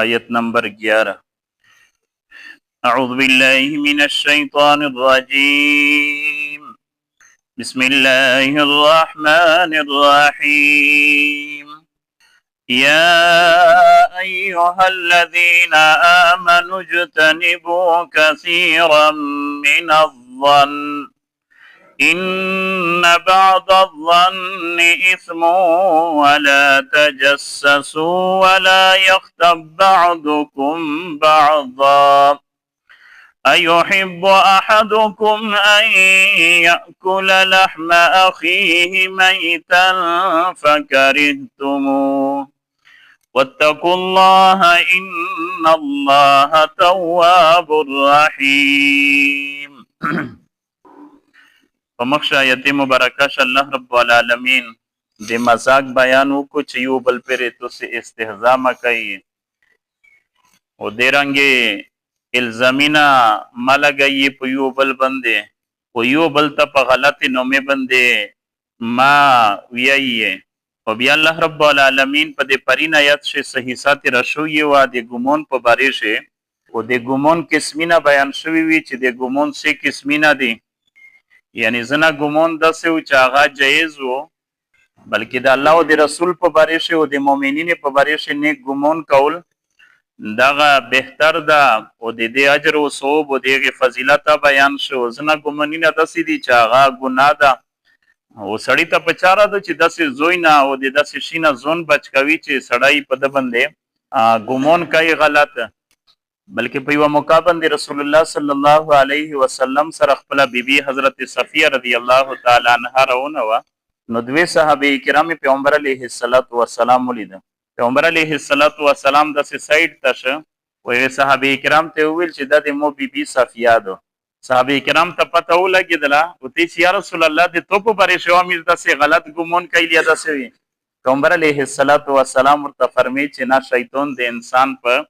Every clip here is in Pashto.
آیت نمبر 11 اعوذ باللہ من الشیطان الرجیم بسم اللہ الرحمن الرحیم یا ایہا الذین آمنوا اجتنبوا کثیرا من الظن ان بعض الظن اثم ولا تجسسوا ولا يغتب بعضكم بعضا أيحب أحدكم أن يأكل لحم أخيه ميتا فكرهتموه واتقوا الله إن الله تواب رحيم پمخش آیت مبارکش اللہ رب العالمین دے مذاق بیانو کو چیو بل پر تو سے استہزاء مکئی او دے رنگے الزامینا ملگئی پیو بل بندے پیو بل تا پا غلط نومے بندے ما ویئیے او بیا اللہ رب العالمین پا دے پرین آیت سے صحیحات رشوی و دے گمون پا بارے سے او دے گمون کسمینا بیان شوی وی چی دے گمون سے کسمینا دی یعنی زنا گمون داسه و چې هغه جایز و بلکې د الله او د رسول په باره شه او د مؤمنین په باره شه نیک گمون کول دغه بهتر ده او د دې اجر او ثواب او د فضیلت بیان شو زنا گمونین داسې دي چې هغه ګناه ده او سړی ته په چاره ده چې داسې زوی نه او د داسې شي نه ځون بچ کوي چې سړی په ده باندې گمون کوي غلط بلکې په یو موقع باندې رسول الله صلی الله علیه وسلم سره خپل بیبي حضرت صفیه رضی الله تعالی عنها راونه و نو دوی صحابه کرام پیغمبر علیه الصلاۃ والسلام ولید پیغمبر علیه الصلاۃ والسلام د سایډ تشه وې صحابه کرام ته ویل چې د مو بیبي صفیه ده صحابه کرام ته پته ولګیدله او ته یا رسول الله د تو په باره شو امیر د غلط ګمون کایلی ده سوي پیغمبر علیه الصلاۃ والسلام ورته فرمایي چې نه شیطان د انسان په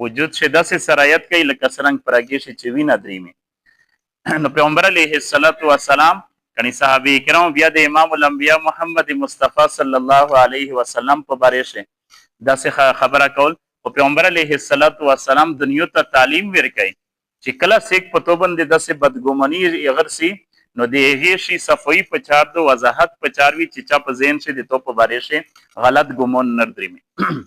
وجود شه داسې سرایت کوي لکه څرنګ پراګې شي چې وینه درېمي نو پیغمبر علیه الصلاۃ والسلام کني صحابه کرام بیا د امام الانبیاء محمد مصطفی صلی الله علیه وسلم په باره شه داسې خبره کول او پیغمبر علیه الصلاۃ والسلام دنیا ته تعلیم ورکړي چې کله سیک په توبند داسې بدګمنی اگر سي نو د هغې شي صفوي په چار دو وضاحت په چار وي چې چا په ذهن شي د تو په باره شه غلط ګمون نه درېمي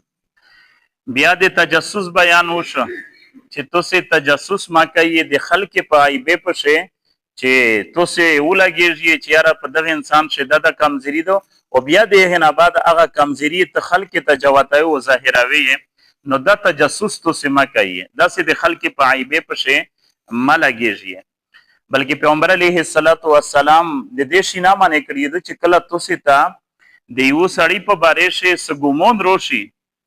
بیا د تجسس بیان وشو چې تو سه تجسس ما کوي د خلک په عیبه په شی چې تو سه ولګیږي چې یاره په دغه انسان شدت د کمزوري دو او بیا د هنا بعد هغه کمزوري ته خلک ته جواتای او ظاهروي نو د تجسس تو سه ما کوي د سه د خلک په عیبه په شی ما لګیږي بلکې پیغمبر علیه الصلاۃ والسلام د دې شینا باندې کړی چې کله تو سه تا د یو سړی په باره شی سګومون روشي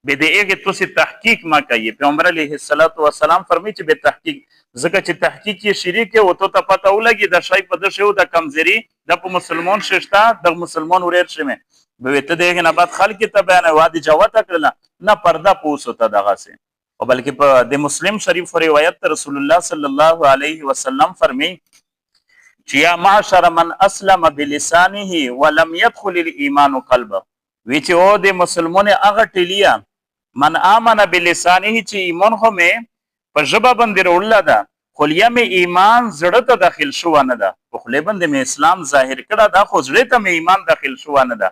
به د هغه توسي تحقیق ما کوي پیغمبر علیه الصلاۃ والسلام فرمایي چې به تحقیق ځکه چې تحقیق یې شریک او ته پته ولګي د شای په د شو د کمزوري د مسلمان ششتا د مسلمان وریر شمه به ته دغه نه بعد خلک ته بیان وادي جواب کړل نه پرده پوسوته دغه سه او بلکې په د مسلم شریف روایت رسول الله صلی الله علیه وسلم فرمایي چې یا معاشر من اسلم بلسانه ولم يدخل الايمان قلبه وی چې او د مسلمان هغه ټلیا من آمن بلسانه چې ایمان خو مې په ژبه باندې وروړل ده خو مې ایمان زړه ته داخل شو نه ده په خله باندې مې اسلام ظاهر کړه دا خو زړه ته مې ایمان داخل شو نه ده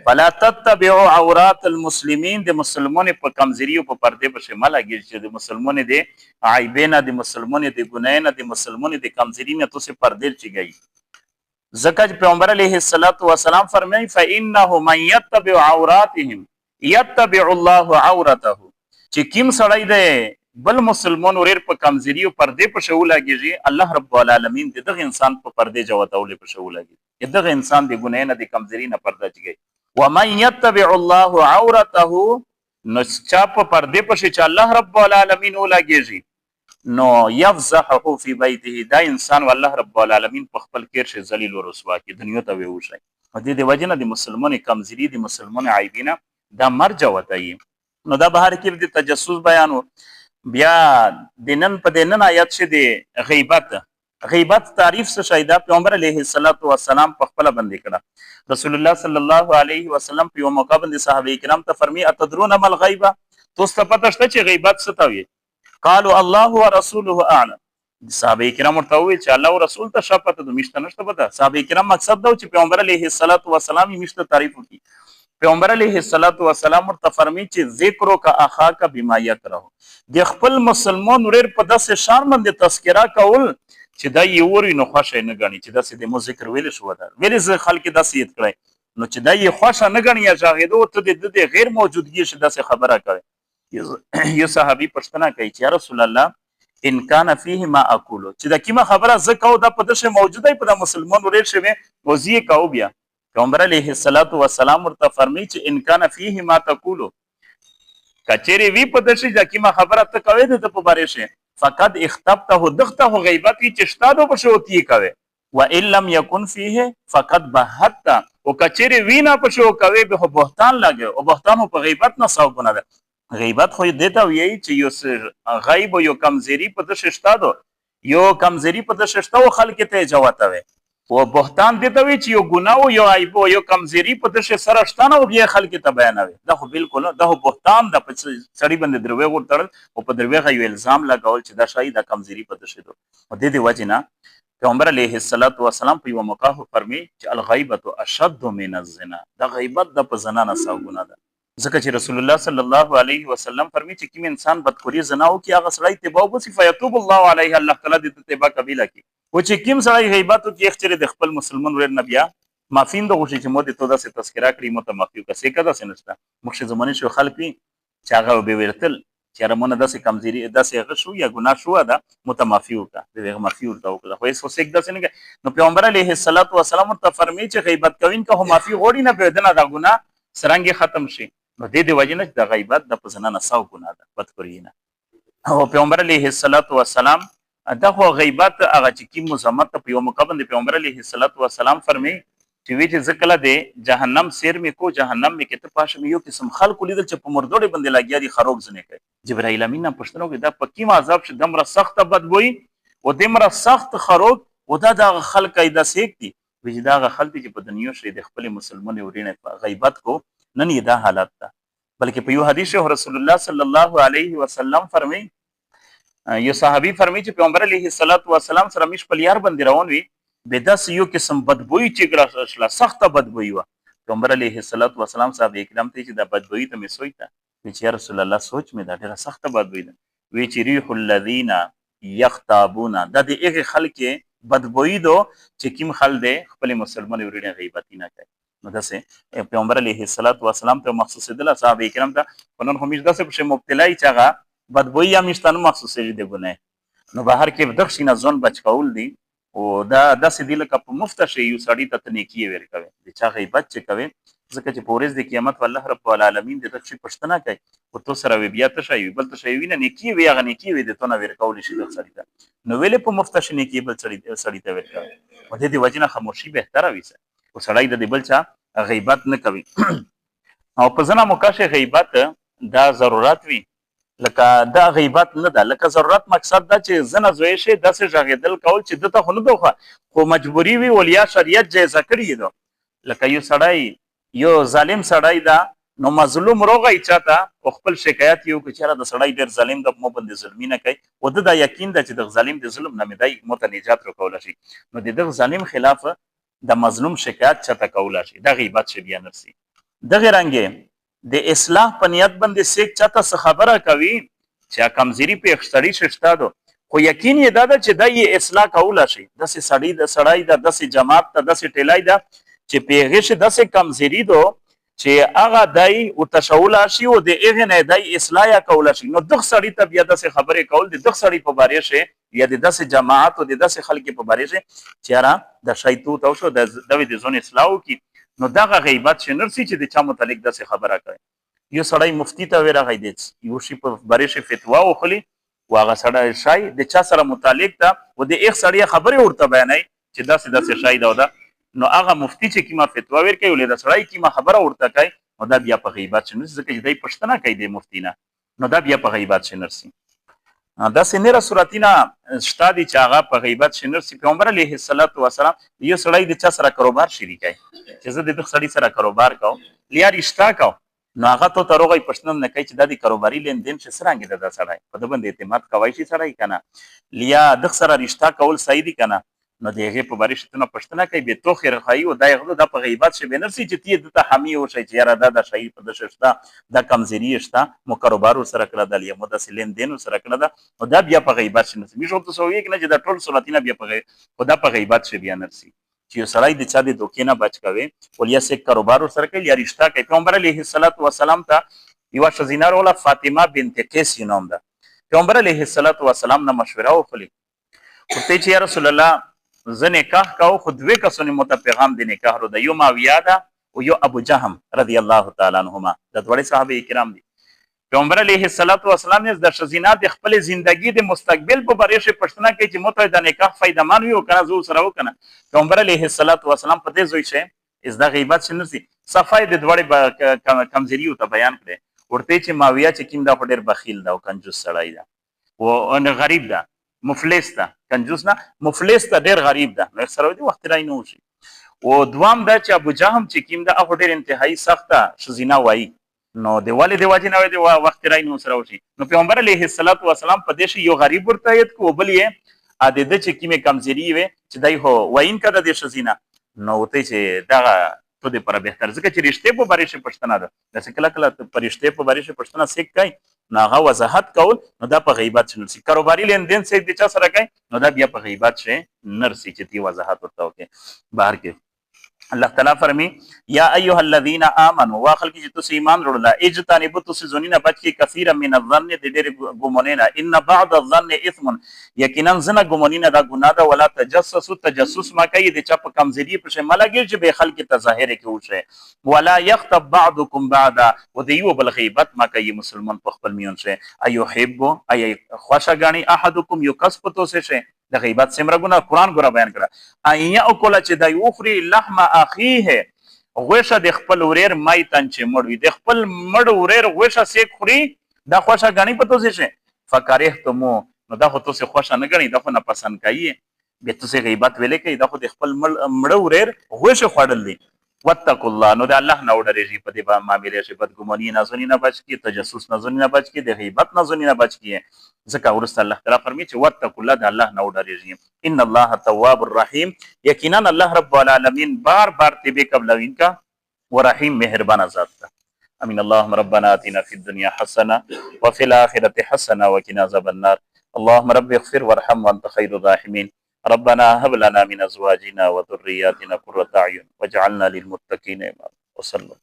فلا تتبعوا عورات المسلمین د مسلمان په کمزوري او په پرده په شمال اگیر چې د مسلمان د عیبینه د مسلمان د ګناینه د مسلمان د کمزوري نه تو سه پرده چي گئی زکه پیغمبر علیه الصلاۃ والسلام فرمایي فانه من يتبع عوراتهم يتبع الله عورته چې کیم سړی دی بل مسلمان وریر په کمزوري او پرده په شو لاګي الله رب العالمین دغه انسان په پرده جواتول په شو لاګي دغه انسان د ګناه نه د کمزوري نه پرده چي ومن يتبع الله عورته نو چا په پرده په چې الله رب العالمین ولاګي نو يفزحه في بيته دا انسان والله رب العالمین په خپل کیر شي ذلیل او رسوا کی دنیا ته ویوشي د دې وجنه د مسلمان کمزوري د مسلمان عیبینه دا مرجع وتاي نو دا بهر کې د تجسس بیانو بیا دنن په دنن آیات شه د غیبت تعریف څه شایدا پیغمبر علیه الصلاۃ والسلام په خپل باندې کړه رسول الله صلی الله علیه وسلم په یو موقع باندې صحابه کرام ته فرمی اتدرون ما الغیبه تاسو ته پته شته چې غیبت څه ته وایي؟ قالوا الله ورسوله اعلم. صحابه کرام ورته وویل چې الله او رسول ته ښه پته ده، موږ ته نشته پته. صحابه کرام مقصد دا و چې پیغمبر علیه الصلاة والسلام یې موږ ته تعریف وکړي. پیغمبر علیه الصلاة والسلام ورته فرمایي چې ذکرک اخاک بما یکره، د خپل مسلمان ورور په داسې شان باندې تذکره کول چې دا یې اوري نو خوښه نه ګڼي چې داسې د مو ذکر ویلی شو ده، ولې خلک داسې یاد کړی نو چې دا یې خوښه نه ګڼي یا شاهدو ته د غیر موجودګي شي داسې خبره کوي. یو صحابي پوښتنه کوي چې یا رسول الله ان کان فيه ما اقول، چې دا کومه خبره زه کوم دا په دشه موجوده په د مسلمان ورې شوی او زی کوم بیا. پیغمبر علیه الصلاة والسلام ورته فرمایي چې ان کان فيه ما تقول، کچری وی په دشه دا کومه خبره ته کوي د په باره شي فقط اختبته دغته غیبت چې شتادو په شوتی کوي و ان لم يكن فيه فقط بهت، او کچری وینا په شو کوي به بهتان لګي او بهتان په غیبت نه ساو بنه ده. غیبت خو دیتا وی چې یو غیب یو کمزری په د ششتادو یو کمزری په د ششتاو خلک ته جواته وي، او بهتان دیتا وی چې یو ګناه یو عیب یو کمزری په د سره شتانه او بیا خلک ته بیانوي. دا خو بالکل دا بهتان د سړی باندې دروغ ورتړل او په دروغ یو الزام لګول چې دا شای د کمزری په د شدو. او د دې وجنه پیغمبر علیه الصلاة والسلام په یو موقع فرمایي چې الغیبة اشد من الزنا، دا غیبت د په زنا نه ساو ګناه ده. ځکه چې رسول الله صلی الله علیه وسلم فرمایي چې کوم انسان بدخوري زنا وکړي هغه سړی توبه وباسي فیتوب الله علیه، الله تعالی دې توبه قبول کړي. او چې کوم سړی غیبت وکړي اختر د خپل مسلمان ورور نه بیا معافین د غوښي چې مو د تودا سه تذکرہ کړی مو ته معافیو کا سې کدا سنستا مخشه زمانه شو خلک چې هغه به ورتل چې رمونه داسې کمزوري داسې هغه شو یا ګناه شو دا متمافیو کا دغه معافیو ته وکړه خو هیڅ وسیک داسې نه. نو پیغمبر علیه الصلاة والسلام ته فرمایي چې غیبت کوین که معافي غوړي نه بدنه دا ګناه سرنګي ختم شي. نو د وجنه د غیبت د پزنه نه ساو ګناه ده بدخوري نه. او پیغمبر علیه الصلاة والسلام دغه غیبت هغه چې کی مزمت په یو مقابل د پیغمبر علیه الصلاة والسلام فرمایي چې وی چې ذکر د جهنم سیر می کو جهنم می کته پاش می یو قسم خلق لیدل چې په مردوړي باندې لاګیا دي خروق زنه کوي. جبرائیل امین پښتنو کې دا پکې عذاب ش دمره سخت بدبوئی او دمره سخت خروق او دا د خلق ایدا سیک دي وی دا خلک چې په دنیا شری د خپل مسلمان ورینه غیبت کو نن یې دا حالت ده. بلکې په یو حدیث رسول الله صلی الله علیه وسلم فرمایي یو صحابي فرمایي چې پیغمبر علیه الصلاة والسلام سره مش په لیار باندې روان وي بداس یو قسم بدبوئی چې ګرځله سخت بدبوئی و. پیغمبر علیه الصلاة والسلام صاحب کرام ته چې دا بدبوئی ته مې سوچ ته چې رسول الله سوچ مې دا ډیره سخت بدبوئی ده وی چې ریح الذین یختابون دا د هغه خلک بدبوئی دو چې کوم خل دي خپل مسلمان ورینه غیبت نه کوي. نو داسې پیغمبر علیه الصلاة والسلام ته مخصوص دي صحابه کرام ته پنن همیش داسې په مبتلای چې هغه بدبوئی یا مشتانه مخصوص دي ګناه. نو بهر کې بدخ شینه ځون بچ کول دي او دا داسې دی لکه په مفت شي یو سړی ته نیکی ورکوي د چا غیبت چې کوي ځکه چې پورز د قیامت والله رب العالمین د تاسو پښتنه کوي او تو سره بیا ته شي بل ته شي وینه نیکی وی هغه نیکی وی د تو نه ورکول شي د سړی ته نو ویلې په مفت شي نیکی بل سړی ته ورکوي. او د دې وجنه خاموشي بهتره وي او سړی د بل چا غیبت نه کوي. او په ځنه موکاشه غیبت دا ضرورت وي لکه دا غیبت نه ده لکه ضرورت مقصد دا چې زنه زوی شي داسې ژغېدل کول چې دته خو نه دوخه خو مجبوري وي ولیا شریعت جایزه کړي دو. لکه یو سړی یو ظالم سړی دا نو مظلوم روغی چاته او خپل شکایت یو که چېرې د سړی ډېر ظالم د مو باندې ظلمي نه کوي او د دا یقین ده چې د ظالم د ظلم نه مې دی موته نجات ورکولی شي نو د دغه ظالم خلاف د مظلوم شکایت چاته کولی شي دا غیبت شي بیا نرسي. دغه رنګې د اصلاح په نیت باندې سیک چاته څه خبره کوي چې کمزوري په اختری ششتا دو خو یقین یې دا ده چې دا یې اصلاح کولی شي داسې سړی د داسې جماعت ته داسې ټیلای ده چې په هغې شي داسې کمزوري دو چې هغه دی ورته شولی شي او د هغې نه دی اصلاح یا کولی شي نو دغه سړي ته بیا داسې خبرې کول د دغه سړي په بارې شي یا د داسې جماعت او د داسې خلکو په بارې شي چې یاره د شی توت او شو د دوی د ځون اصلاح وکړي نو دغه غیبت شي نرسي چې د چا متعلق داسې خبره کوي. یو سړی مفتی ته ورغی دی یو شي په بارې شي فتوا وخلی او هغه سړی شای د چا سره متعلق ته او د ایک سړی خبرې ورته بیانوي چې داسې شای دا نو هغه مفتی چې کیما فتوا ورکوي ولې د سړی کیما خبره ورته کوي نو دا بیا په غیبت شي نرسي ځکه چې دی پښتنه کوي د مفتی نه نو دا بیا په غیبت شي نرسي. داسې نره صورتونه شته دي چې هغه په غیبت شي نرسي. پیغمبر علیه الصلاة والسلام یو سړی د چا سره کاروبار شریکوي چې زه د دغه سړي سره کاروبار کوم لیا رشته کوم نو هغه ته تروغی پښتنه نه کوي چې د کاروباري لیندین چې سرانګي د سړی په د باندې اعتماد کوي شي سړی کنه لیا د سره رشتہ کول صحیح دي کنه نو دغه په بارش ته پښتنه کوي به تو خیر خای او د په غیبت شي بنرسي چې تی د حمی او شي چې را د شي په د ششتا د کمزوري شتا مو کاروبار سره کړه د لیا مو د لیندین سره کړه دا او دا بیا په غیبت شي نو شو ته سوې کنه چې د ټول سنتینه بیا په خدا په غیبت شي بیا نرسي چې یو سړی د چا د دوکې نه بچ کوي ولیا سه کاروبار سره کوي یا رشتہ کوي پیغمبر علیه الصلاۃ والسلام ته یو شزینه رولا فاطمه بنت قیس نوم ده پیغمبر علیه الصلاۃ والسلام نه مشوره وکړي ورته چې یا رسول الله زه نکاح کوم خو دوی کسونه مت پیغام د نکاح رو د یو ماویه ده او یو ابو جهم رضی الله تعالی عنهما د دوړي صحابه کرام دي پیغمبر علیه الصلاۃ والسلام نه د شزینه د خپل ژوندۍ د مستقبل په باره کې پښتنه کوي چې مت د نکاح فائدمان وي او کنه زو سره وکنه پیغمبر علیه الصلاۃ والسلام په دې زوی شه از د غیبت شنرسي صفای د دوړي کمزوري او ته بیان کړي ورته چې ماویه چې کیم دا ډېر بخیل دا او کنجوس سړی دا او ان غریب دا مفلس دا کنجوس نه مفلس دا ډېر غریب دا نو سره دی وخت راي نه وشي او دوام دا چې ابو جهم چې کیم دا ډېر انتهایی سخته شزینه وای نو د والد واجی نه دی وخت راي نه سره وشي نو پیغمبر علیه الصلاۃ والسلام په دې یو غریب ورته یت کو بل یې ا د چې کیمه کمزوري وي چې دای هو واین کده د شزینه نو ته چې دا ته د پر بهتر ځکه چې رښتې په باره کې پښتنه ده د کله کله پر رښتې په باره کې پښتنه سیک کوي ناغه وضاحت کول نو دا په غیبت شنرسي کاروباري لیندین سې د چا سره کوي نو دا بیا په غیبت شي نرسي چې تی وضاحت ورته وکي بهر کې الله تعالی فرمی یا ایها الذین آمنوا واخل کی تو ایمان وروړه اجتنبوا تو زونینا بچ کی کثیر من الظن د ډېر ګمونینا ان بعض الظن اثم یقینا زنه ګمونینا دا ګناه ده ولا تجسسوا تجسس ما کوي د چا په کمزوري په شمه لګي چې به خلک ته ظاهر کې وشه ولا یغتب بعضکم بعضا و دیو بالغیبت ما کوي مسلمان په خپل میون شه ایحب ای خوشګانی احدکم یکسب تو شه د غیبت سمره ګنا قران ګره بیان کړه ایا او کوله چې د یوخري لحم اخیه غوشه د خپل وریر مای تن چې مړوي د خپل مړ وریر غوشه سې خوري دا خوشه غنی په توسه شه فکرهتمو نو دا خو توسه خوشه نه غنی دا خو نه پسند کوي به توسه غیبت ویلې کوي دا خو د خپل مړ وریر غوشه خړل دي واتقوا الله نو د الله نه وډریږي په دې باندې معاملې شي بدګماني نه زونی نه بچ کی تجسس نه زونی نه بچ کی د غیبت نه زونی نه بچ کی ځکه ورسته الله تعالی فرمایي چې واتقوا الله د الله نه وډریږي ان الله تواب الرحیم یقینا الله رب العالمین بار بار تبه قبلوین کا ورحیم مهربان ذات ده امين اللهم ربنا آتنا في الدنيا حسنه وفي الاخره حسنه وقنا عذاب النار اللهم رب اغفر وارحم وانت خير الراحمين ربنا هب لنا من ازواجنا وذرياتنا قرة اعين واجعلنا للمتقين اماما وصلى